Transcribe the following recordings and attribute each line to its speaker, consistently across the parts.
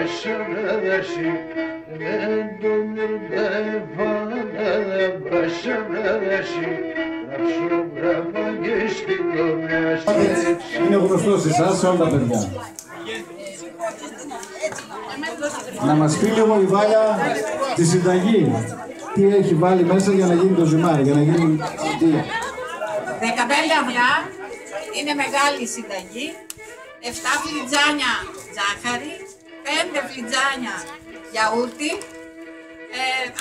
Speaker 1: başımışı Dondurda efane başımışı
Speaker 2: Είναι γνωστό σε εσάς, σε όλα τα παιδιά. Να μας πει λίγο η Βάλια τη συνταγή. Τι έχει βάλει μέσα για να γίνει το ζυμάρι, για να γίνει τι.
Speaker 3: 15 αυγά, είναι μεγάλη συνταγή. 7 φλιτζάνια ζάχαρη, 5 φλιτζάνια γιαούρτι,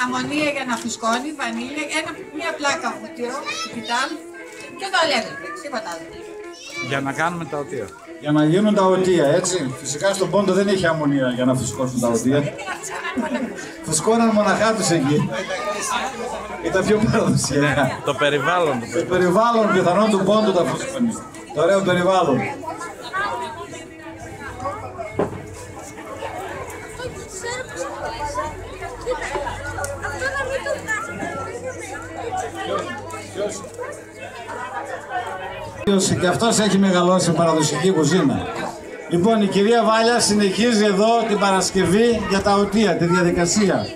Speaker 3: αμμονία για να φουσκώνει, βανίλια, μια πλάκα βούτυρο, πιτάλ και το αλεύρι, τίποτα άλλο.
Speaker 4: Για να κάνουμε τα οτεία.
Speaker 2: Για να γίνουν τα οτεία, έτσι. Φυσικά στον Πόντο δεν έχει αμμονία για να φουσκώσουν τα οτεία. Φουσκώναν μοναχά τους εκεί. Ήταν πιο παραδοσιακά.
Speaker 4: Το περιβάλλον.
Speaker 2: Το περιβάλλον πιθανόν του Πόντου τα φουσκώνει. Το ωραίο περιβάλλον. Και αυτός έχει μεγαλώσει παραδοσιακή κουζίνα. Λοιπόν, η κυρία Βάλια συνεχίζει εδώ την Παρασκευή για τα οτεία, τη διαδικασία.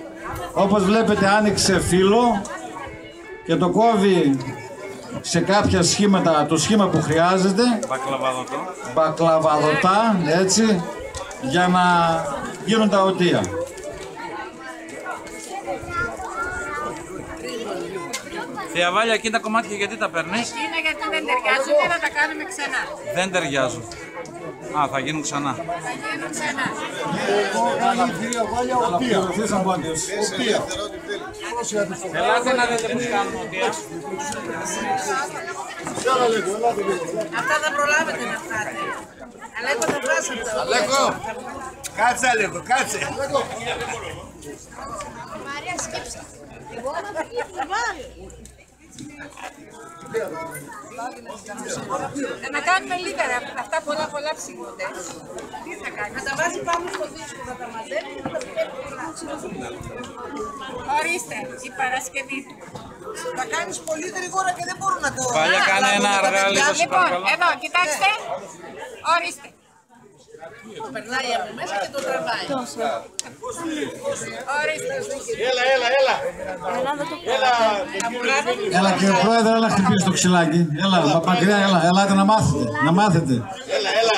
Speaker 2: Όπως βλέπετε άνοιξε φύλλο και το κόβει σε κάποια σχήματα, το σχήμα που χρειάζεται. Μπακλαβαδοτά, έτσι, για να γίνουν τα οτεία.
Speaker 4: Θεία Βάλια, εκεί τα κομμάτια γιατί τα παίρνεις?
Speaker 3: Είναι γιατί δεν ταιριάζουν και να τα κάνουμε ξανά.
Speaker 4: Δεν ταιριάζουν. Α, θα γίνουν ξανά.
Speaker 3: Θα γίνουν ξανά.
Speaker 4: Ελάτε να δείτε πώς κάνουμε οτεία.
Speaker 3: Αυτά θα προλάβετε να φάτε. Αλέκο θα φας αυτό.
Speaker 5: Αλέκο! Κάτσε Αλέκο, κάτσε!
Speaker 3: Μαρία σκέψε. Εγώ να φύγει βάλει. Να κάνουμε λίγα, αυτά πολλά ψήγονται. Τι θα κάνει, να τα βάζει πάνω στο δίσκο, να τα μαζεύει και να τα πηγαίνει πολλά. Ορίστε, η Παρασκευή του.
Speaker 5: Θα κάνεις πολύ γρήγορα και δεν μπορούν να το...
Speaker 4: Βάλια, κάνε ένα αργά λίγο, σε
Speaker 3: Λοιπόν,
Speaker 4: παρακαλώ.
Speaker 3: εδώ, κοιτάξτε. Ορίστε. Περνάει από μέσα και το τραβάει. Ορίστε.
Speaker 5: Έλα.
Speaker 2: Έλα κύριε Πρόεδρε, έλα χτυπήσει το ξυλάκι. Έλα, μακριά, ελάτε να μάθετε.
Speaker 5: Έλα.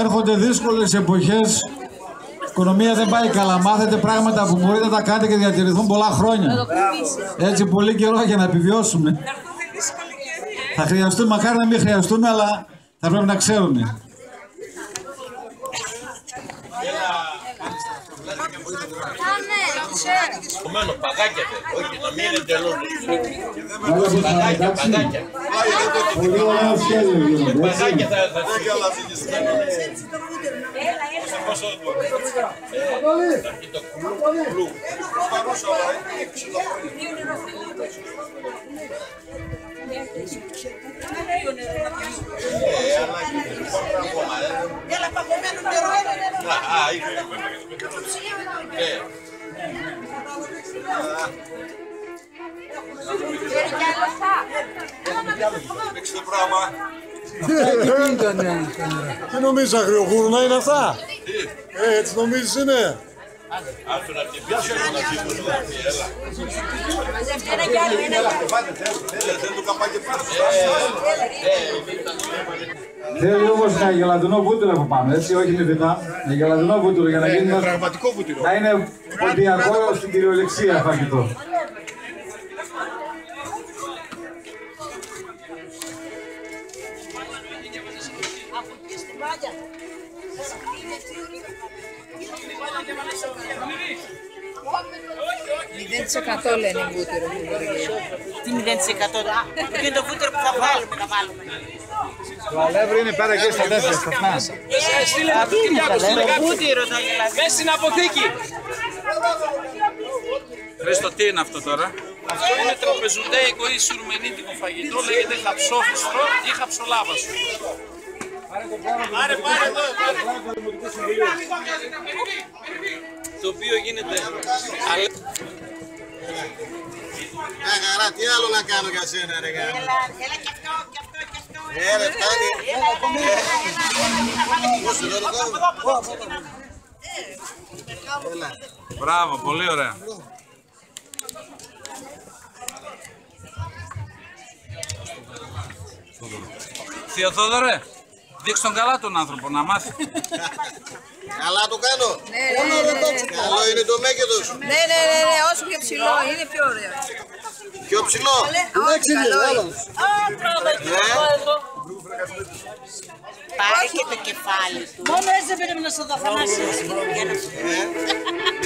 Speaker 2: Έρχονται δύσκολες εποχές. Η οικονομία δεν πάει καλά. Μάθετε πράγματα που μπορείτε να τα κάνετε και διατηρηθούν πολλά χρόνια. Έτσι πολύ καιρό για να επιβιώσουμε. Θα χρειαστούν, μακάρι να μην χρειαστούν, αλλά θα πρέπει να ξέρουν.
Speaker 5: Παγάκια, όχι να μην είναι τελούν. Παγάκια.
Speaker 2: Πολύ ωραίο σχέδιο γίνονται.
Speaker 5: Παγάκια θα
Speaker 3: Έλα, παγωμένο νερό.
Speaker 5: Ρίξτε πράγμα.
Speaker 6: Τι νομίζεις αγριογούρνα είναι αυτά? Έτσι νομίζεις είναι?
Speaker 5: Άρχω να την πιάσω να την έλα. Δεν του καπάκι πάνω.
Speaker 2: Θέλει όμως ένα γελαδινό βούτυρο από πάνω, έτσι, όχι με βιτά. Ένα γελαδινό βούτυρο για να γίνει ένα
Speaker 6: Πραγματικό βούτυρο.
Speaker 2: να είναι ποντιακό στην κυριολεξία φαγητό.
Speaker 3: Από εκεί στη Βάλια. 0% λένε βούτυρο. Τι 0%? Είναι το βούτυρο που θα βάλουμε, να βάλουμε.
Speaker 2: Το αλεύρι είναι πέρα και στα τέτοια, στα φνάσα.
Speaker 3: Τι είναι το βούτυρο θα γελάσει.
Speaker 4: Μέσα στην αποθήκη. Χρήστο, τι είναι αυτό τώρα? Αυτό είναι τραπεζουντέικο ή σουρμενίτικο φαγητό, λέγεται χαψόφιστρο ή χαψολάβαστο.
Speaker 5: Πάρε εδώ.
Speaker 4: Το οποίο γίνεται...
Speaker 5: Μια χαρά, τι άλλο να κάνω για σένα ρε γάμο.
Speaker 3: Έλα και αυτό, και αυτό, και αυτό.
Speaker 5: Έλα, φτάνει.
Speaker 3: Έλα.
Speaker 5: Πόσο εδώ το κάνω.
Speaker 4: Μπράβο, πολύ ωραία. Θεοδόρε, δείξ' τον καλά τον άνθρωπο να μάθει.
Speaker 5: Καλά το κάνω. Καλό είναι το μέγεθος.
Speaker 3: Ναι, όσο πιο ψηλό είναι πιο ωραίο.
Speaker 5: Πιο ψηλό.
Speaker 3: Όχι, καλό είναι.
Speaker 7: Πάρε και το κεφάλι του. Μόνο έτσι δεν πρέπει να στο δαφανάσει.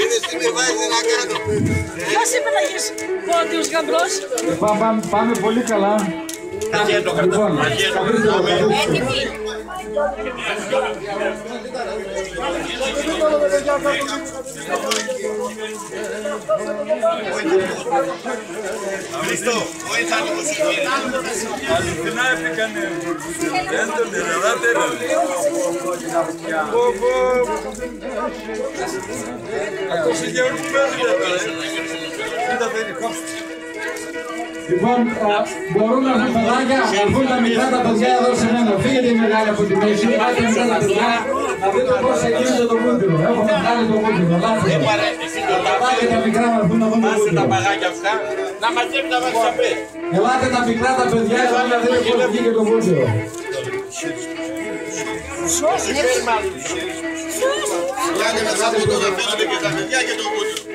Speaker 5: Είναι στιγμή βάζει να κάνω.
Speaker 7: Ποιος είπε να γίνεις πόντιος γαμπρός.
Speaker 2: Πάμε πολύ καλά. Λοιπόν,
Speaker 3: Έτοιμοι.
Speaker 5: Χριστό, βοήθα λίγο σου.
Speaker 8: Αληθινά έπικανε. Δεν τον τεραδάτε. Αυτός είχε όλη πέρα τώρα. Κοίτα δεν κόψεις.
Speaker 2: Λοιπόν, μπορούν να έρθουν παιδάκια, να έρθουν τα μικρά τα παιδιά εδώ σε μένα. Φύγετε οι μεγάλοι από τη μέση, πάτε μετά τα παιδιά, να δείτε πώς γίνεται το βούτυρο. Έχουμε βγάλει το βούτυρο, λάθος. Τα παιδάκια τα μικρά να έρθουν να δουν το βούτυρο.
Speaker 5: Να μαζεύει τα βαξαπέ.
Speaker 2: Ελάτε τα μικρά τα παιδιά εδώ να δείτε πώς βγήκε το βούτυρο.
Speaker 5: Κάνε μέσα από το να φέρετε και τα παιδιά και το βούτυρο.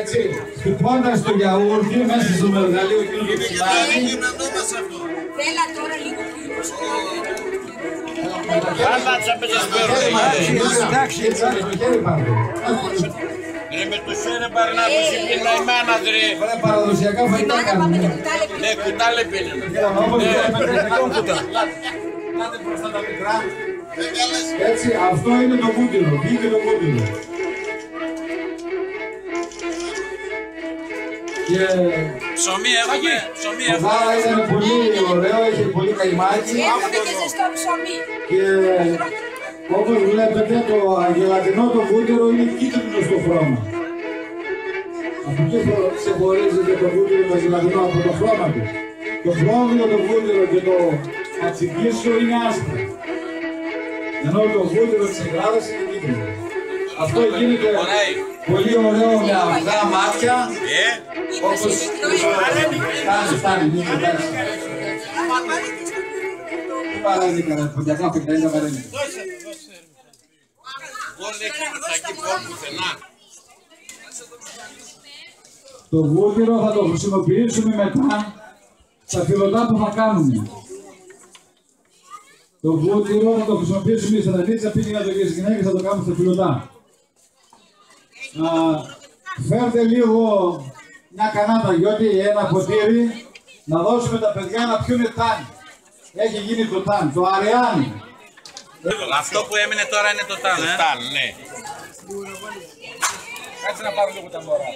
Speaker 2: Έτσι, χτυπώντας το γιαούρτι μέσα στο μεργαλείο και το ψημάρι.
Speaker 3: Έλα τώρα λίγο πιο.
Speaker 2: Εντάξει, έτσι το χέρι πάμε.
Speaker 5: Ρε με το σέρε πάρε να μου συμπλήνα η μάνα δρε.
Speaker 2: Ωραία, παραδοσιακά φαγητά κάνουμε.
Speaker 5: Ναι, κουτάλε πίνε.
Speaker 2: Όπως βλέπετε, Κάτε μπροστά τα μικρά. Έτσι, αυτό είναι το βούτυρο, βγήκε το βούτυρο.
Speaker 4: Ψωμί έχουμε, ψωμί
Speaker 2: Το
Speaker 4: έχουμε.
Speaker 2: γάλα ήταν πολύ ωραίο, είχε πολύ καϊμάκι.
Speaker 3: Έχουμε και ζεστό ψωμί.
Speaker 2: Και όπως βλέπετε το αγελατινό το βούτυρο είναι κίτρινο στο χρώμα. Από εκεί ξεχωρίζεται το βούτυρο το αγελατινό από το χρώμα του. Το βρώμιο το βούτυρο και το ατσικίσιο είναι άσπρο. Ενώ το βούτυρο της Εγγράδας είναι κίτρινο. Αυτό γίνεται πολύ ωραίο με αυγά μάτια. Όπως φτάνει, μην εντάξει. Τι παράδειγμα, ρε, ποντιακά πενταίδα παρέμει. Το βούτυρο θα το χρησιμοποιήσουμε μετά στα φιλωτά που θα κάνουμε. Το βούτυρο θα το χρησιμοποιήσουμε στα τανίτσα, πήγε να το και στις γυναίκες θα το κάνουμε στα φιλωτά. Φέρτε λίγο μια κανάτα γιώτη, ένα ποτήρι, να δώσουμε τα παιδιά να πιούνε τάν. Έχει γίνει το τάν, το αρεάνι.
Speaker 4: Αυτό που έμεινε τώρα είναι το τάν,
Speaker 5: ναι.
Speaker 2: Κάτσε να πάρω λίγο τα μωρά.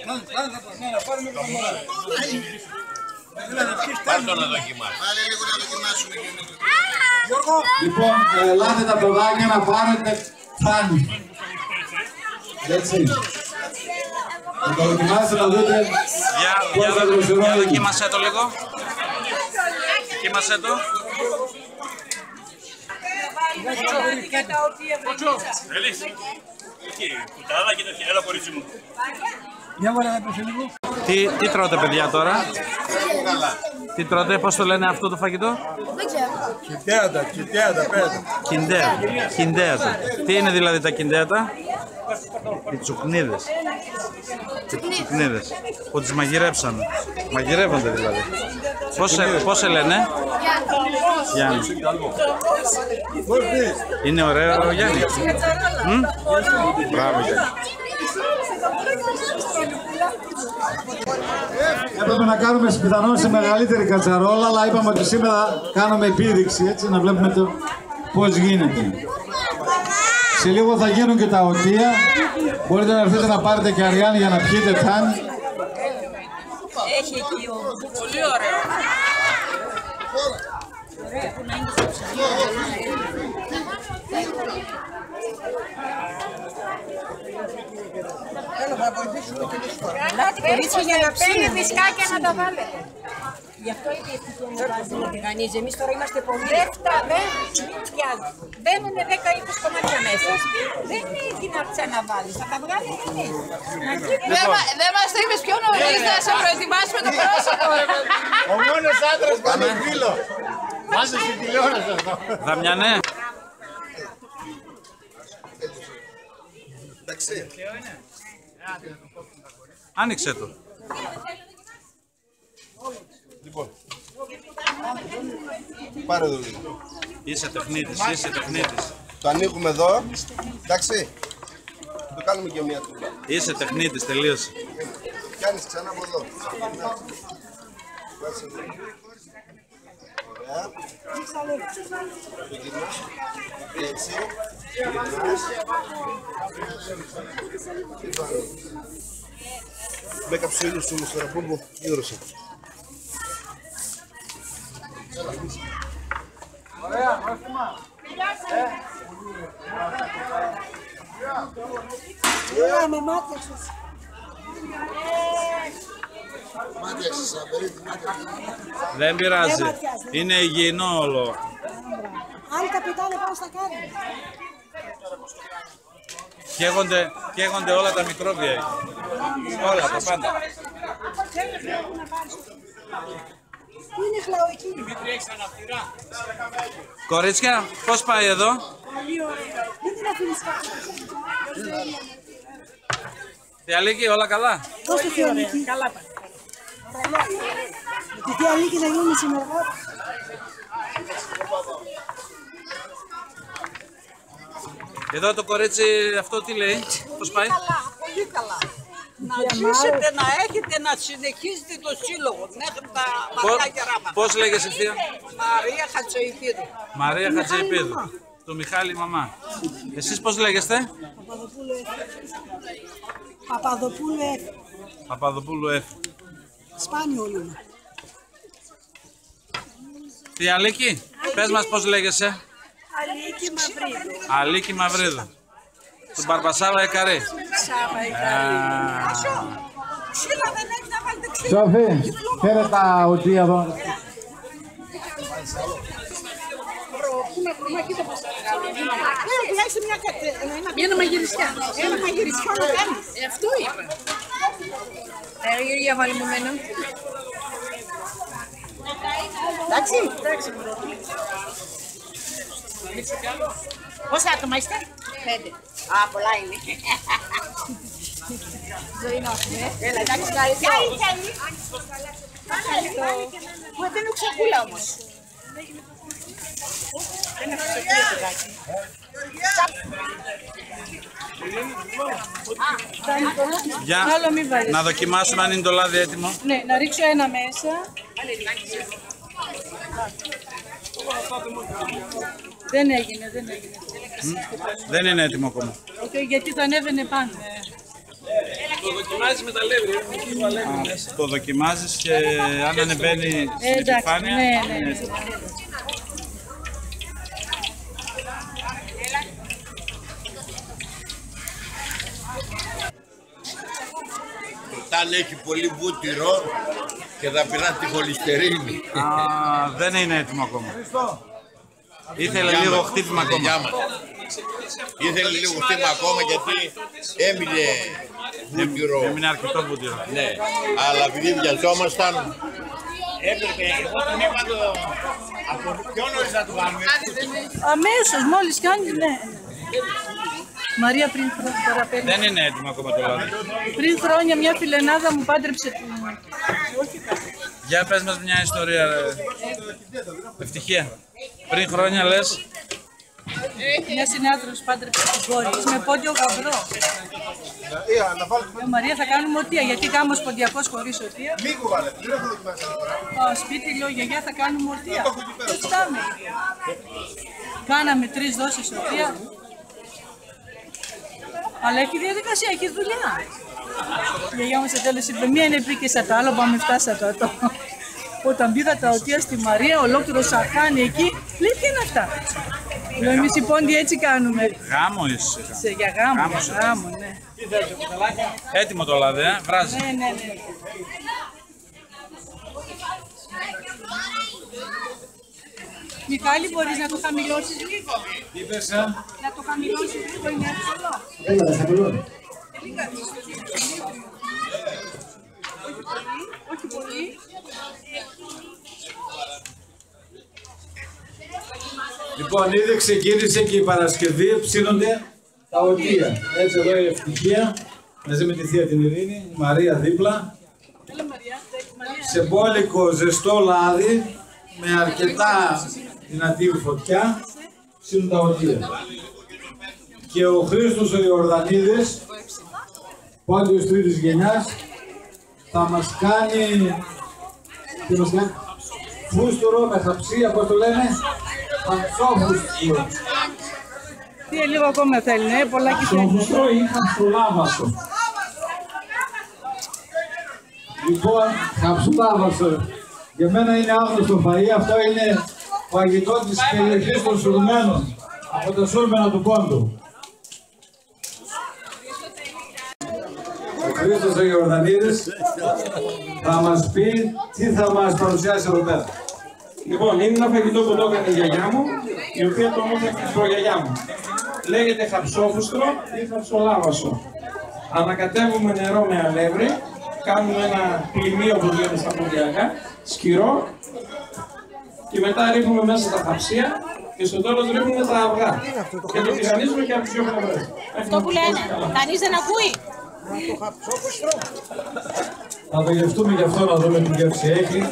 Speaker 5: Πάρ' το να δοκιμάσουμε. Πάλι λίγο να δοκιμάσουμε.
Speaker 2: Λοιπόν, ελάτε τα παιδάκια να πάρετε τάνι. Έτσι. Να το δοκιμάσετε να δείτε πώς θα γλωσσερώνει.
Speaker 4: Για δοκίμασέ το λίγο. Δοκίμασέ το. Τι τρώτε παιδιά τώρα? Τι τρώτε, πώς το λένε αυτό το φαγητό?
Speaker 6: Κιντέατα.
Speaker 4: Κιντέατα. Τι είναι δηλαδή τα κιντέατα? Οι τσουκνίδες. Τσουκνίδες που τις μαγειρέψαμε. Μαγειρεύονται δηλαδή. Πώς σε λένε? Γιάννη. Είναι ωραίο Γιάννη. Μπράβο Γιάννη.
Speaker 2: Έπρεπε να κάνουμε πιθανόν σε μεγαλύτερη κατσαρόλα, αλλά είπαμε ότι σήμερα κάνουμε επίδειξη, έτσι, να βλέπουμε το πώς γίνεται. Σε λίγο θα γίνουν και τα οτεία. Μπορείτε να έρθετε να πάρετε και αριάνι για να πιείτε ταν.
Speaker 3: Έχει εκεί πολύ ωραίο. Ελάτε κορίτσια για να παίρνει δισκάκια να τα βάλετε.
Speaker 7: Γι' αυτό είπε ευτυχία να βάζει να τηγανίζει. Εμείς τώρα είμαστε πολλοί.
Speaker 3: Μπαίνουν 10-20 κομμάτια μέσα. Δεν έχει να ξαναβάλεις. Θα τα βγάλεις εμείς.
Speaker 9: Δεν μας το είπες πιο νωρίς να σε προετοιμάσουμε το πρόσωπο.
Speaker 2: Ο μόνος άντρας που είναι φίλο. Βάζω στην τηλεόραση αυτό.
Speaker 4: Δαμιανέ.
Speaker 5: Εντάξει.
Speaker 4: Άνοιξε το.
Speaker 5: Λοιπόν. Πάρε εδώ λίγο.
Speaker 4: Είσαι τεχνίτης, είσαι τεχνίτης.
Speaker 5: Το ανοίγουμε εδώ. Εντάξει. Το κάνουμε και μια τούμπα.
Speaker 4: Είσαι τεχνίτης, τελείωσε.
Speaker 5: Κάνεις ξανά από εδώ. Ωραία. Το γυρνάς. Έτσι. Με έκαψε ο ήλιος όμως τώρα. Πού γύρωσε.
Speaker 7: Έλα με μάτιαξες.
Speaker 5: Μάτιαξες, απερίτη.
Speaker 4: Δεν πειράζει. Είναι υγιεινό όλο.
Speaker 7: Άλλοι καπιτάνε πάνω στα κάρια.
Speaker 4: Καίγονται όλα τα μικρόβια εκεί. Όλα τα πάντα.
Speaker 7: Πού είναι χλαοική.
Speaker 4: Κορίτσια, πώς πάει εδώ?
Speaker 7: Πολύ ωραία. Δεν την αφήνεις κάτω.
Speaker 4: Τι Αλίκη, όλα καλά?
Speaker 7: Πώς το Θεολίκη. Καλά πάει. Τη Θεία Αλίκη να γίνει συνεργάτη.
Speaker 4: Εδώ το κορίτσι αυτό τι λέει, πώς πάει?
Speaker 3: Καλά, πολύ καλά. Να ζήσετε, να έχετε, να συνεχίσετε το σύλλογο μέχρι τα μακριά γεράματα.
Speaker 4: Πώς λέγεσαι θεία?
Speaker 3: Μαρία Χατζεϊπίδου.
Speaker 4: Μαρία Χατζεϊπίδου. Του Μιχάλη μαμά. Εσείς πώς λέγεστε?
Speaker 7: Παπαδοπούλου Εφ.
Speaker 4: Παπαδοπούλου Εφ.
Speaker 7: Σπάνιο όνομα.
Speaker 4: Τι Αλίκη, πες μας πώς λέγεσαι?
Speaker 3: Αλίκη Μαυρίδου.
Speaker 4: Αλίκη Μαυρίδου. Του Μπαρμπασάβα Εκαρή.
Speaker 3: Σάβα Εκαρή. Ξύλα δεν έχει να βάλετε ξύλα.
Speaker 2: Σοφή, φέρε τα οτία εδώ.
Speaker 3: Ένα μαγειριστιά. Ένα μαγειριστιά να κάνεις. Αυτό είπα. Γεωργία βάλει μου μένα. Εντάξει.
Speaker 7: Πόσα άτομα είστε?
Speaker 3: 5. Α, πολλά είναι. Ζωή να έχουμε. Έλα, εντάξει, ευχαριστώ. Που δεν είναι ξακούλα όμως. Δεν έχω ξακούλα παιδάκι.
Speaker 4: Για να δοκιμάσουμε αν είναι το λάδι έτοιμο.
Speaker 9: Ναι, να ρίξω ένα μέσα. Δεν έγινε.
Speaker 4: Δεν είναι έτοιμο ακόμα.
Speaker 9: Γιατί το ανέβαινε πάνω.
Speaker 4: Το δοκιμάζεις με τα αλεύρι. Το δοκιμάζεις και αν ανεβαίνει στην επιφάνεια.
Speaker 9: Ναι.
Speaker 1: Αν έχει πολύ βούτυρο και θα πειράσει τη χολυστερίνη.
Speaker 4: Δεν είναι έτοιμο ακόμα. Ήθελε λίγο χτύπημα ακόμα.
Speaker 1: Ήθελε λίγο χτύπημα ακόμα γιατί έμεινε βούτυρο.
Speaker 4: Έμεινε αρκετό βούτυρο.
Speaker 1: Ναι, αλλά επειδή βιαζόμασταν, έπρεπε εγώ τον είπα από πιο νωρίς να του κάνουμε.
Speaker 9: Αμέσως, μόλις κάνει, ναι. Μαρία πριν χρόνια παίρνει.
Speaker 4: Δεν είναι έτοιμο ακόμα το λάδι.
Speaker 9: Πριν χρόνια μια φιλενάδα μου πάντρεψε.
Speaker 4: Για πες μας μια ιστορία, Ευτυχία. Πριν χρόνια λες.
Speaker 9: Μια συνάδελφος πάντρεψε την κόρη της με πόντιο γαμπρό. Μαρία θα κάνουμε οτία, γιατί γάμος ποντιακός χωρίς οτία.
Speaker 5: Λίγο βάλε, δεν έχω δοκιμάσει.
Speaker 9: Σπίτι λέω γιαγιά θα κάνουμε οτία. Φτάμε. Κάναμε 3 δόσεις οτία. Αλλά έχει διαδικασία, έχει δουλειά. Η γιαγιά μου σε τέλος είπε, μία είναι επίκαισα το άλλο, πάμε φτάσατε το. Όταν πήγα τα οτία στη Μαρία, ολόκληρο σαχάνι εκεί, λέει τι είναι αυτά. Λέω εμείς οι πόντιοι έτσι κάνουμε.
Speaker 4: Γάμο είσαι.
Speaker 9: Για γάμο, ναι.
Speaker 4: Έτοιμο το λάδι, βράζει.
Speaker 9: Ναι. Μιχάλη, μπορείς να το χαμηλώσεις λίγο.
Speaker 2: Τι είπες,
Speaker 9: Να το χαμηλώσεις λίγο, είναι εύκολο.
Speaker 2: Έλα, θα χαμηλώνει.
Speaker 9: Όχι πολύ.
Speaker 2: Λοιπόν, ήδη ξεκίνησε και η Παρασκευή, ψήνονται τα οτεία. Έτσι εδώ η Ευτυχία, μαζί με τη θεία την Ειρήνη, η Μαρία δίπλα.
Speaker 9: Έλα Μαρία, Μαρία.
Speaker 2: Σε μπόλικο ζεστό λάδι, με αρκετά δυνατή φωτιά, ψήνουν τα οτεία. Και ο Χρήστος ο Ιορδανίδης, πόντιος τρίτης γενιάς, θα μας κάνει, τι μας κάνει, φούστουρο με χαψία, πώς το λένε, χαψόφουστρο.
Speaker 9: Τι λίγο ακόμα θέλει, ναι, πολλά και θέλει.
Speaker 2: Χαψόφουστρο ή χαψολάβαστο. Λοιπόν, χαψολάβαστο. Για μένα είναι άγνωστο φαΐ, αυτό είναι φαγητό της περιοχής των Σουρμένων, από τα Σούρμενα του Πόντου. Ο Χρήστος ο Ιορδανίδης θα μας πει τι θα μας παρουσιάσει εδώ πέρα.
Speaker 10: Λοιπόν, είναι ένα φαγητό που το έκανε η γιαγιά μου, η οποία το όμορφε η προγιαγιά μου. Λέγεται χαψόφουστρο ή χαψολάβασο. Ανακατεύουμε νερό με αλεύρι, κάνουμε ένα πλημμύο που λέμε στα ποντιακά, σκυρό, και μετά ρίχνουμε μέσα τα χαψία και στο τέλος ρίχνουμε τα αυγά. Και το τηγανίζουμε και από τις δύο πλευρές.
Speaker 7: Αυτό που λένε, κανείς δεν ακούει.
Speaker 2: Θα το γευτούμε και αυτό να δούμε τι γεύση έχει.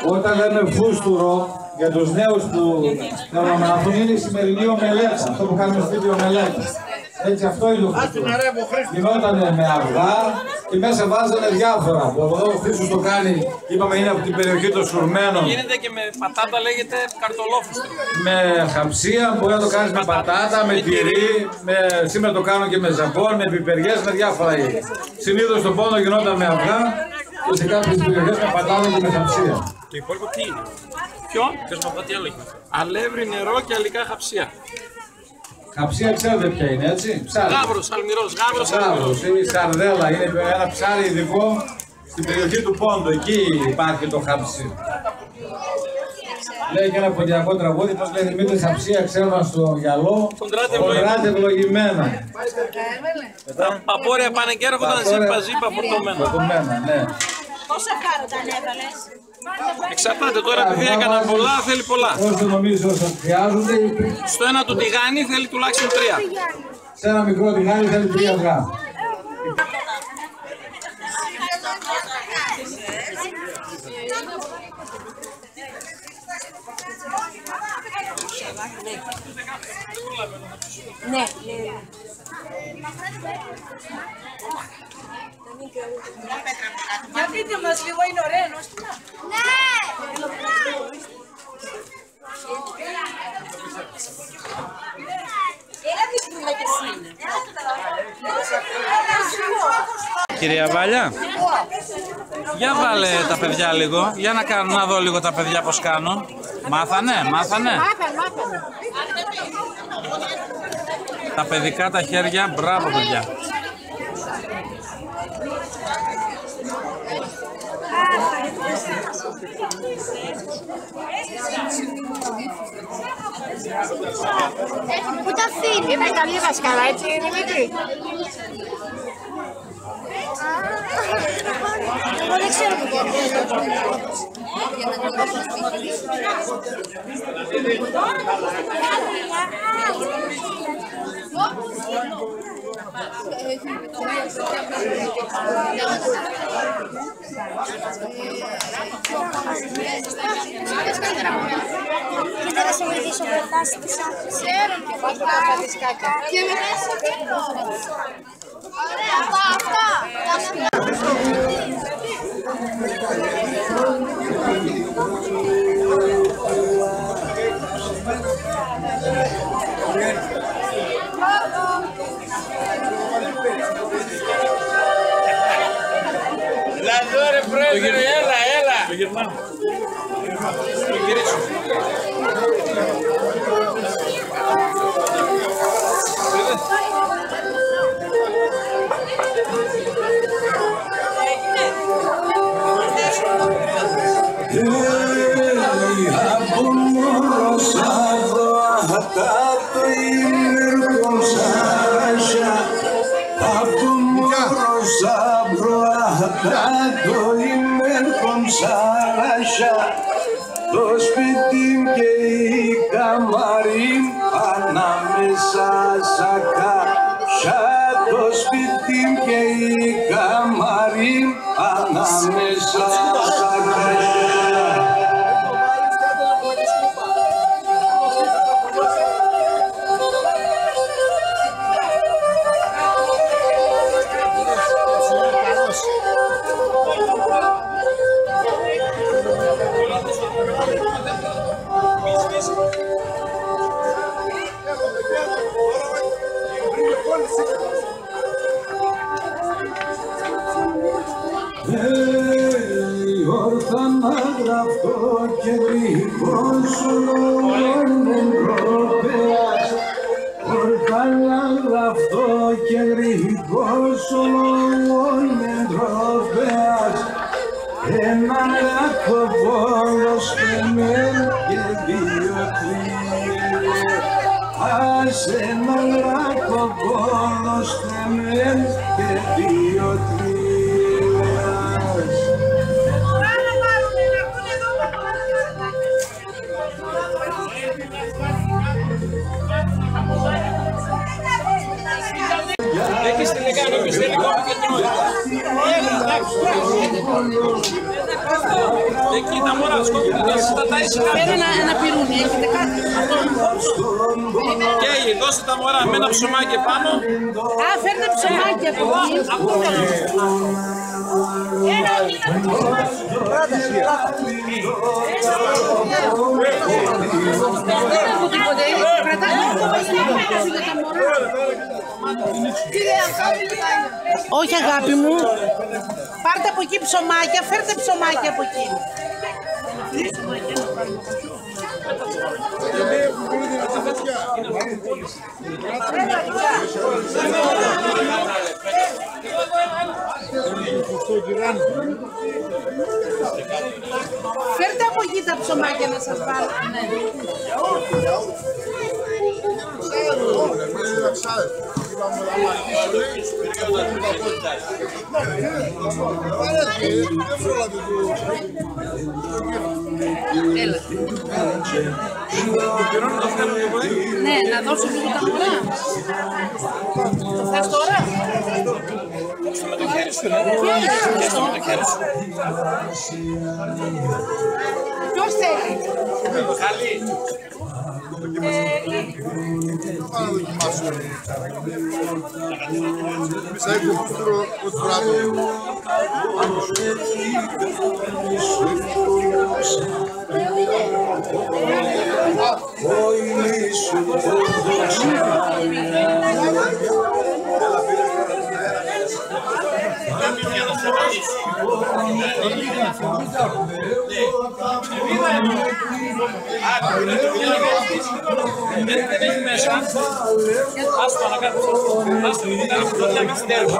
Speaker 2: Όταν λέμε φούστουρο, για τους νέους που θέλουν να μάθουν, είναι η σημερινή ομελέτα, αυτό που κάνουμε στο σπίτι ομελέτα. Έτσι, αυτό είναι το φούστουρο. Γινότανε με αυγά και μέσα βάζανε διάφορα. Από εδώ ο Χρήστος το κάνει, είπαμε είναι από την περιοχή των Σουρμένων.
Speaker 4: Γίνεται και με πατάτα, λέγεται καρτολόφουστρο.
Speaker 2: Με χαψία, μπορεί να το κάνεις με πατάτα, με τυρί, σήμερα το κάνω και με ζαμπόν, με πιπεριές, με διάφορα είδη. Συνήθως στον Πόντο γινόταν με αυγά και σε κάποιες περιοχές με πατάτα και με χαψία.
Speaker 4: Το υπόλοιπο τι είναι? Ποιο? Πες μου τι άλλο έχει. Αλεύρι, νερό και αλικά χαψία.
Speaker 2: Χαψία ξέρετε ποια είναι, έτσι. Ψάρι.
Speaker 4: Γάβρος, αλμυρός, γάβρος,
Speaker 2: Γάβρος, είναι η σαρδέλα, είναι ένα ψάρι ειδικό στην περιοχή του Πόντου, εκεί υπάρχει το χαψί. Λέει και ένα ποντιακό τραγούδι, πως λέει Δημήτρη χαψία, ξέρμα στο γυαλό, χοντράτε ευλογημένα.
Speaker 4: Τα παπόρια πάνε και έρχονταν ζύπα φορτωμένα.
Speaker 2: Ναι.
Speaker 7: Πόσα κάρωτα έβαλες?
Speaker 4: Εξαρτάται τώρα, επειδή έκανα πολλά, θέλει πολλά.
Speaker 2: Όσο νομίζεις όσο χρειάζονται.
Speaker 4: Στο ένα του τηγάνι θέλει τουλάχιστον 3.
Speaker 2: Σε ένα μικρό τηγάνι θέλει 3 αυγά.
Speaker 7: Ναι.
Speaker 9: Για πείτε μας λίγο, είναι ωραία νόστιμα.
Speaker 7: Ναι! Έλα μη πούμε και εσύ.
Speaker 4: Κυρία Βάλια, για βάλε τα παιδιά λίγο, για να δω λίγο τα παιδιά πως κάνουν. Μάθανε. Τα παιδικά τα χέρια, μπράβο παιδιά.
Speaker 7: Πού τα αφήνει? Είναι καλή δασκάλα, έτσι Δημήτρη? Εγώ δεν ξέρω που το Κοίτα να σε βοηθήσω με φτάσει της άκρης. Ξέρω και πώς θα κάνεις κακά. Και με μέσα και αυτά.
Speaker 8: πρόεδρε, έλα.
Speaker 4: Το γυρνάω. Το γυρίσω.
Speaker 11: Το σπίτι και η καμαρή ανάμεσα σακάσια. Το σπίτι και η καμαρή ανάμεσα σακάσια. Όρθα να γραφτώ και γρήγορος όλων Ευρωπαίας. Όρθα να γραφτώ και γρήγορος όλων Ευρωπαίας. Ένα λακκοβόλος και μεν και δύο τρίες. Ένα λακκοβόλος και μεν και δύο τρίες.
Speaker 4: Έχεις την λεγάνη, μες δεν κόβει και τρώει. Εκεί τα μωρά σκόπουν, τα τάισε κάτι.
Speaker 3: Φέρε ένα πυρούνι, έχετε κάτι.
Speaker 4: Και δώσε τα μωρά με ένα ψωμάκι πάνω.
Speaker 3: Α, φέρτε ψωμάκι από εκεί. Δεν έχω τίποτε, κρατάτε το βασιλικό για τα μωρά. Όχι αγάπη μου, πάρτε από εκεί ψωμάκια, φέρτε ψωμάκια από εκεί. Φέρτε από εκεί τα ψωμάκια να σας βάλω. Έλα. Ναι, να δώσω λίγο τα μωρά. Το θες τώρα?
Speaker 4: Με το χέρι σου, ναι. Έστω με το χέρι σου.
Speaker 3: Ποιος θέλει?
Speaker 4: Καλή.
Speaker 5: Θα δοκιμάσω. Πιστεύω ότι πράγμα.
Speaker 4: Δεν έχει μέσα. Άστο να κάνεις. Άστο να κάνεις τέρμα.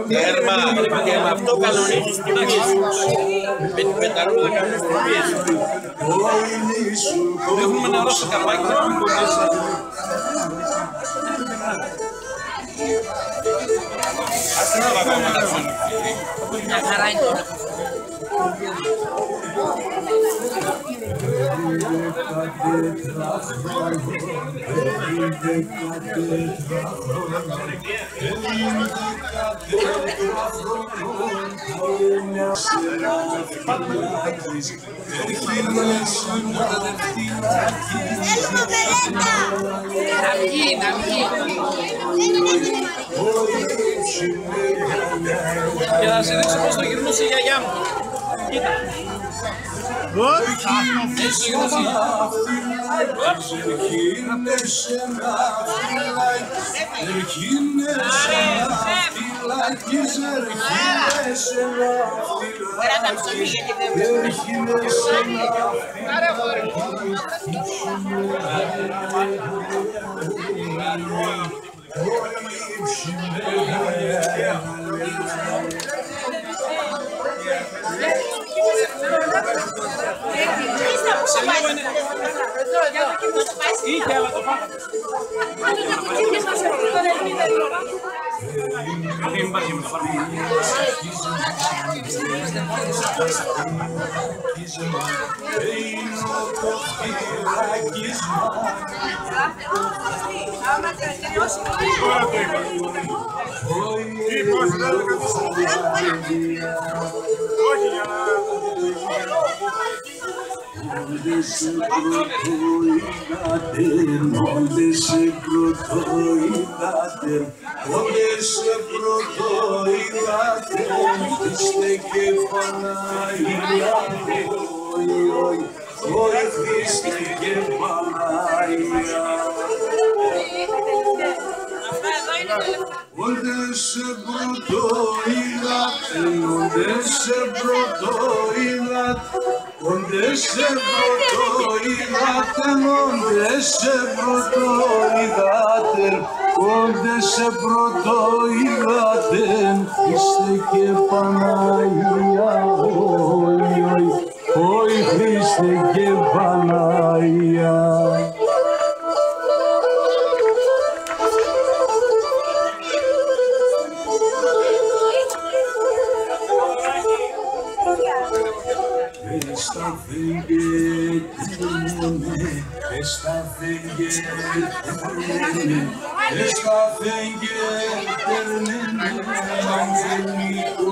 Speaker 5: Τέρμα. Και με αυτό κανονίζεις την πίεση. Με την πεταρούδα κάνεις την πίεση.
Speaker 4: Έχουμε νερό στο καπάκι. Δεν έχουμε κολλήσει. Ας να βαγάμε να φωνή.
Speaker 3: Μια χαρά είναι τώρα.
Speaker 4: Και θα σε δείξω πώς το γυρνούσε η γιαγιά μου. Κοίτα.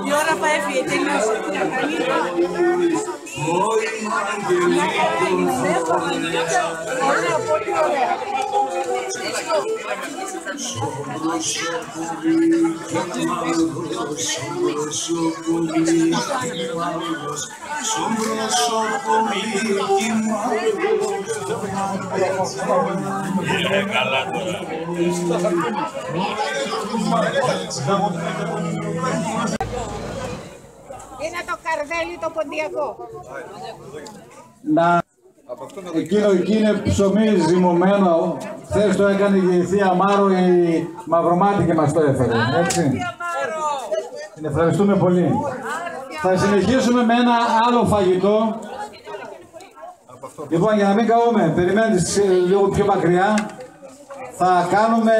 Speaker 9: Η ώρα θα έφυγε, τελείωσε.
Speaker 3: Είναι το καρδέλι το ποντιακό.
Speaker 2: Εκείνο εκεί είναι ψωμί ζυμωμένο. Χθες το έκανε και η θεία Μάρο, η Μαυρομάτη, και μας το έφερε. Έτσι. Την ευχαριστούμε πολύ. Θα συνεχίσουμε με ένα άλλο φαγητό. Λοιπόν, για να μην καούμε, περιμένετε λίγο πιο μακριά. Θα κάνουμε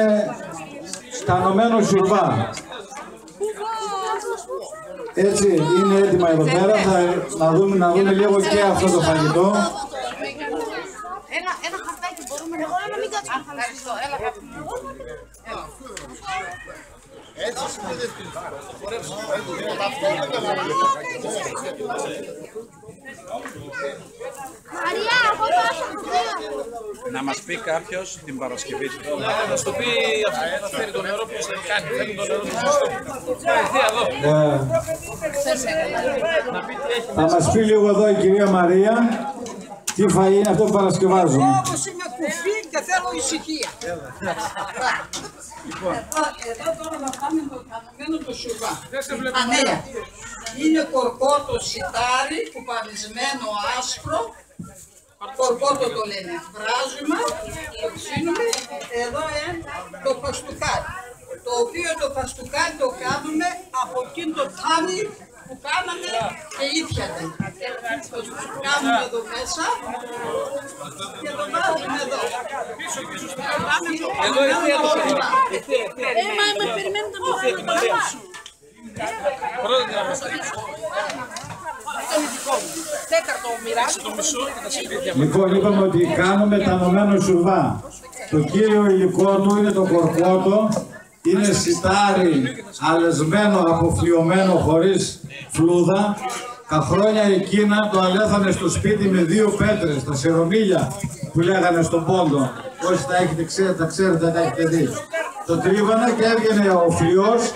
Speaker 2: σκανωμένο σουρβά. Έτσι, είναι έτοιμα εδώ πέρα. Θα να δούμε λίγο και αυτό το φαγητό.
Speaker 7: Ένα χαρτάκι μπορούμε να μην κάτσουμε.
Speaker 3: Ευχαριστώ, έλα έτσι συνδεθείς.
Speaker 7: Μαριά, εγώ πάσα.
Speaker 4: Να μας πει κάποιος την Παρασκευή.
Speaker 5: Να μας το πει αυτό που θα φέρει το νερό, ποιος θα κάνει. Φέρνει το νερό του σωστό.
Speaker 2: Θα μας πει λίγο εδώ η κυρία Μαρία τι φαΐ είναι αυτό που παρασκευάζουμε.
Speaker 3: Όμως είμαι κουφή και θέλω ησυχία. Εδώ τώρα θα πάμε το κανωμένο το σουρβά. Ανέα. Είναι κορκότο σιτάρι, κουπανισμένο άσπρο. Κορκότο το λένε. Βράζουμε, το ψήνουμε. Εδώ το παστούκάρι. Το οποίο το παστούκάρι το κάνουμε από εκείνο το τάμι που κάναμε και ήπιατε. Το κάνουμε εδώ μέσα και το βάζουμε εδώ.
Speaker 5: Εδώ ευθεία το σουρβά.
Speaker 7: Μα περιμένετε να πάμε.
Speaker 5: Πρώτα την αμαστρίξω.
Speaker 3: Αυτό είναι δικό μου. Τέταρτο μοιράζει
Speaker 5: το μισό και θα σε πει.
Speaker 2: Λοιπόν, είπαμε ότι κάνουμε τανωμένο σουρβά. Το κύριο υλικό του είναι το κορκότο. Είναι σιτάρι αλεσμένο, αποφλιωμένο, χωρίς φλούδα. Τα χρόνια εκείνα το αλέθανε στο σπίτι με 2 πέτρες, τα σιρομίλια που λέγανε στον πόντο. Όσοι τα ξέρετε, τα έχετε δει. Το τρίβανε και έβγαινε ο φλοιός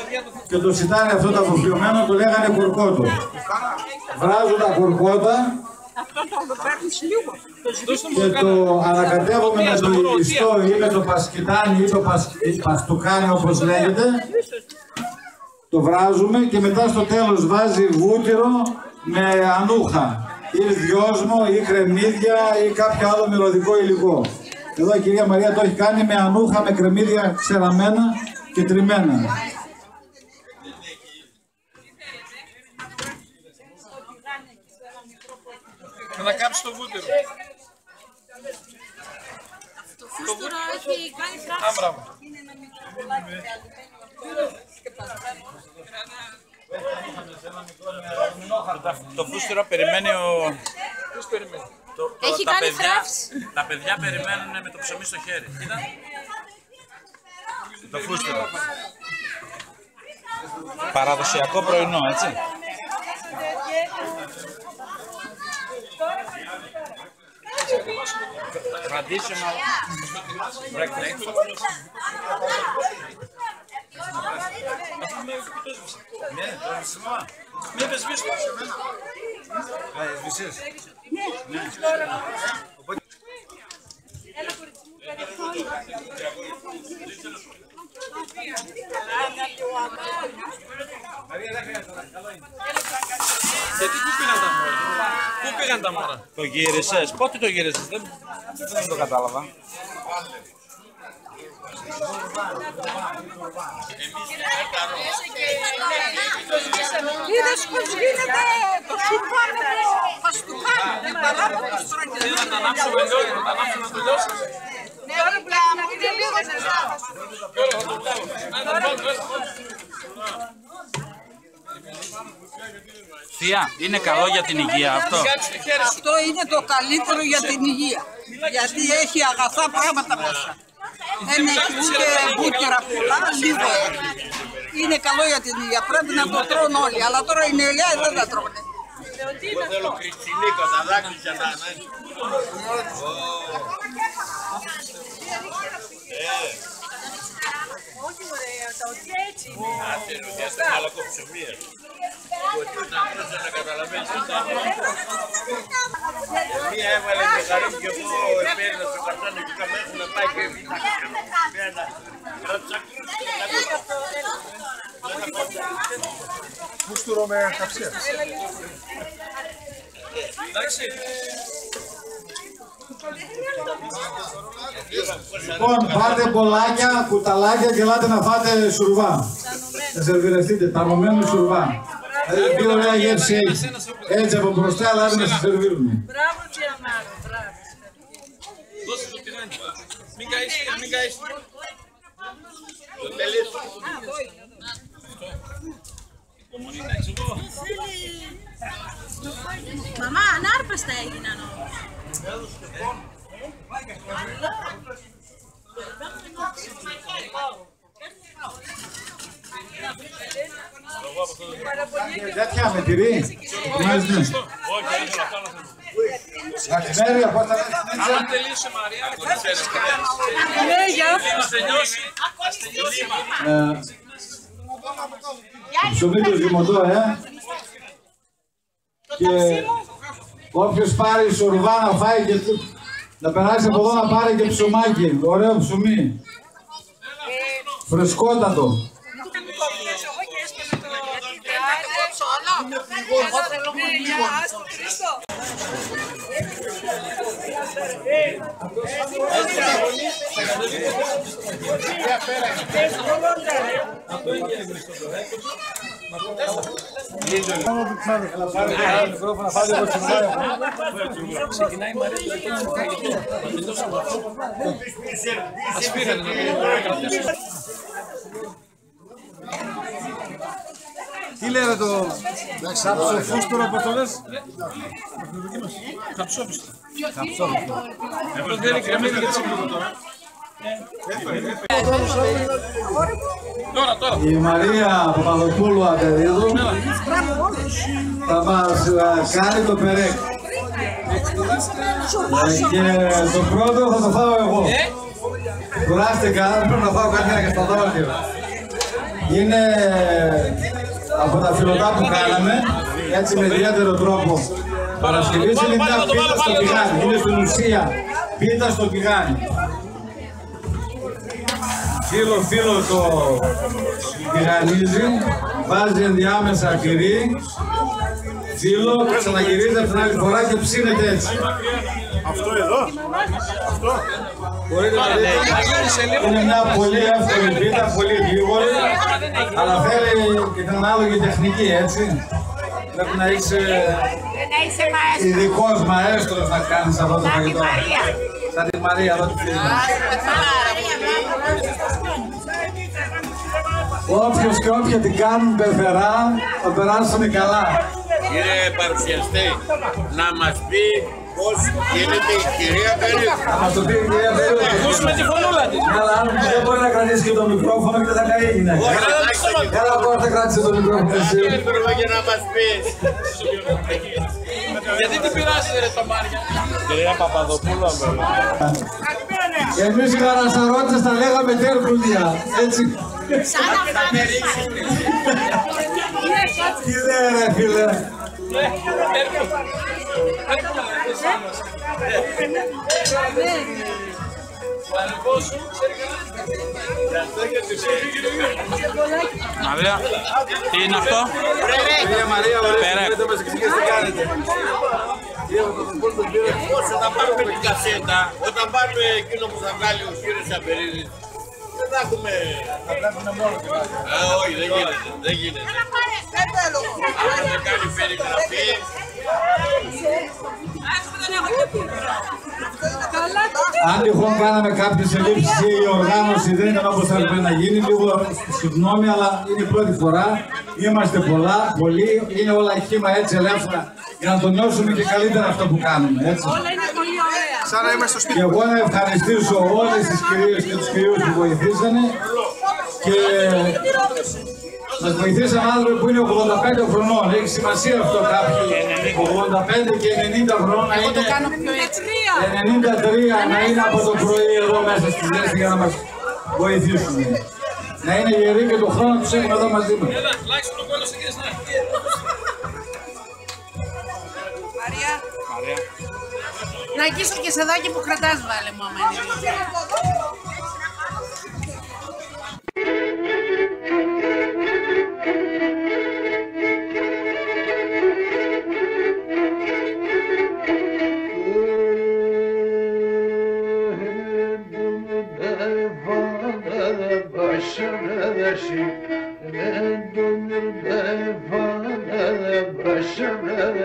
Speaker 2: και το σιτάρι αυτό το αποφλιωμένο το λέγανε κορκότο. Βράζουν τα κορκότα
Speaker 3: Αυτό το παίρνεις λίγο.
Speaker 2: Και το ανακατεύουμε με το ιστό ή με το πασκιτάνι ή το παστούκάνι όπως λέγεται. Το βράζουμε και μετά στο τέλος βάζει βούτυρο με ανούχα ή δυόσμο ή κρεμμύδια ή κάποιο άλλο μυρωδικό υλικό. Εδώ η κυρία Μαρία το έχει κάνει με ανούχα, με κρεμμύδια ξεραμένα και τριμμένα.
Speaker 8: Θα κάψει το βούτυρο.
Speaker 9: Το φούστουρο έχει κάνει φράξη. Είναι ένα μικρό κολλάκι με αλουμίνιο.
Speaker 4: Το φούστουρο περιμένει ο...
Speaker 8: Ποιος περιμένει?
Speaker 9: Έχει κάνει φράξη.
Speaker 4: Τα παιδιά περιμένουν με το ψωμί στο χέρι. Κοίτα. Το φούστουρο. Παραδοσιακό πρωινό, έτσι. Traditional breakfast. Ναι, το έσβησε μαμά. Ναι, δεν σβήσει. Έσβησες. Ναι.
Speaker 8: Γιατί πού πήγαν τα μόρα? Πού πήγαν τα μόρα?
Speaker 4: Το γύρισες, πότε το γύρισες, δεν το κατάλαβα.
Speaker 3: Είδες πως γίνεται το σουρβάνο που φαστούκάνι, την παλάβα του στρογγυλού.
Speaker 8: Να τα ανάψουμε λίγο, να τα ανάψουμε να το λιώσει.
Speaker 3: Τώρα πλέον μου είναι λίγο νεζά.
Speaker 4: Θεία, είναι καλό για την υγεία αυτό?
Speaker 3: Αυτό είναι το καλύτερο για την υγεία. Γιατί έχει αγαθά πράγματα μέσα. Δεν έχει ούτε βούτυρα πολλά, λίγο έχει. Είναι καλό για την υγεία. Πρέπει να το τρώνε όλοι. Αλλά τώρα οι νεολαία δεν τα τρώνε.
Speaker 5: Εγώ θέλω κριτσινίκο, τα δάκρυα να είναι.
Speaker 9: Όχι ωραία, τα οτιά έτσι είναι.
Speaker 5: Άντε, ρωτιά στα μαλακοψωμία. Ότι όταν πρώτα να καταλαβαίνεις όταν μία έβαλε το χαρί και εγώ επέρινα στο καρτάνο και είχα μέχρι να πάει και ένα
Speaker 6: Φούστουρο με καψία.
Speaker 8: Εντάξει.
Speaker 2: Λοιπόν, πάρτε μπολάκια, κουταλάκια και ελάτε να φάτε σουρβά. Θα σερβιρευτείτε, ταμωμένο σουρβά. Δηλαδή, τι ωραία γεύση έχει. Έτσι από μπροστά, ελάτε να σας σερβίρουμε.
Speaker 9: Μπράβο, Τσιαμάρο, μπράβο.
Speaker 8: Δώσε το τηγάνι. Μην καείς, μην καείς.
Speaker 5: το τελείς.
Speaker 8: Υπομονή να έχεις εγώ.
Speaker 9: Μαμά, ανάρπαστα έγιναν όμως.
Speaker 2: Τέτοια με τυρί. Μαχημέρια, πώς θα λέτε.
Speaker 8: Αν τελείωσε Μαρία,
Speaker 9: Ναι, γεια.
Speaker 8: ας τελειώσει. Ας τελειώσει.
Speaker 2: Ψωμί του ζυμωτό, Και όποιος πάρει σουρβά να φάει και να περάσει από εδώ να πάρει και ψωμάκι. Ωραίο ψωμί. Φρεσκότατο.
Speaker 8: Ξεκινάει η Μαρία το δικό μου φαγητό. Ας πήραν να κρατήσουμε.
Speaker 6: Τι λέτε το ξαψοφούστορο, πώς το λες?
Speaker 8: Ξαψόφιστο. Αυτός δεν είναι κρεμμύδι για τσίπλικο τώρα. Τώρα.
Speaker 2: Η Μαρία Παπαδοπούλου Ατεδίδου θα μας κάνει το περέκ. Και το πρώτο θα το φάω εγώ. Κουράστηκα, πρέπει να φάω κάτι και στο δόντιο. Είναι από τα φιλωτά που κάναμε, έτσι με ιδιαίτερο τρόπο Παρασκευής είναι μια πίτα στο τηγάνι. Είναι στην ουσία πίτα στο τηγάνι. Φύλλο το τηγανίζει, βάζει ενδιάμεσα τυρί, φύλλο, ξαναγυρίζει από την άλλη φορά και ψήνεται έτσι.
Speaker 1: Αυτό εδώ, αυτό.
Speaker 2: Μπορείτε να δείτε, είναι μια πολύ εύκολη πίτα, πολύ γρήγορη, αλλά θέλει και την ανάλογη τεχνική, έτσι. Πρέπει να είσαι ειδικός μαέστρος να κάνεις αυτό το φαγητό. Σαν τη Μαρία, εδώ τη φίλη μας. Όποιος και όποια την κάνουν πεθερά, θα περάσουν καλά.
Speaker 5: Κύριε παρουσιαστή, να μας πει πώς γίνεται η κυρία Περίφη.
Speaker 2: Θα μας το πει η κυρία Περίφη.
Speaker 5: Να ακούσουμε τη φωνούλα της.
Speaker 2: Αλλά αν δεν μπορεί να κρατήσει και το μικρόφωνο και δεν θα καεί. Καλά πώς θα κράτησε το μικρόφωνο εσύ.
Speaker 5: Έπρεπε και να μας πεις. Γιατί την πειράζετε ρε το Μάρια.
Speaker 1: Κυρία Παπαδοπούλου.
Speaker 2: Εμείς οι Καρασαρώτες τα λέγαμε τέρκουλια. Έτσι.
Speaker 7: Σαν αυτά.
Speaker 2: Τι λέει ρε φίλε.
Speaker 4: Μαρία, τι είναι αυτό?
Speaker 2: Κυρία Μαρία,
Speaker 4: Περέ.
Speaker 2: δεν μας εξηγήσει τι κάνετε.
Speaker 5: Όταν πάρουμε την κασέτα, όταν πάρουμε εκείνο που θα βγάλει ο κύριος Απερίδης, δεν θα έχουμε... Όχι, δεν γίνεται, δεν γίνεται. Έχουμε κάνει περιγραφή.
Speaker 2: Αν τυχόν κάναμε κάποιες ελλείψεις ή η οργάνωση δεν ήταν όπως θα έπρεπε να γίνει, λίγο συγγνώμη, αλλά είναι η πρώτη φορά. Είμαστε πολλοί, είναι όλα χύμα έτσι ελεύθερα για να το νιώσουμε και καλύτερα αυτό που κάνουμε. Έτσι.
Speaker 9: Όλα είναι πολύ ωραία.
Speaker 8: Σαν να είμαστε στο σπίτι.
Speaker 2: Και εγώ να ευχαριστήσω όλες τις κυρίες και τους κυρίους που βοηθήσανε και μας βοηθήσαν άνθρωποι που είναι 85 χρονών. Έχει σημασία αυτό κάποιοι 85 και 90 χρονών να είναι 93 να είναι από το πρωί εδώ μέσα στη θέση για να μας βοηθήσουν. Να είναι γεροί και τον χρόνο τους έχουμε εδώ μαζί μας.
Speaker 12: Μαρία. Να αγγίσω και σεδάκι που κρατάς βάλε μου άμα είναι.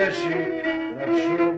Speaker 11: Başım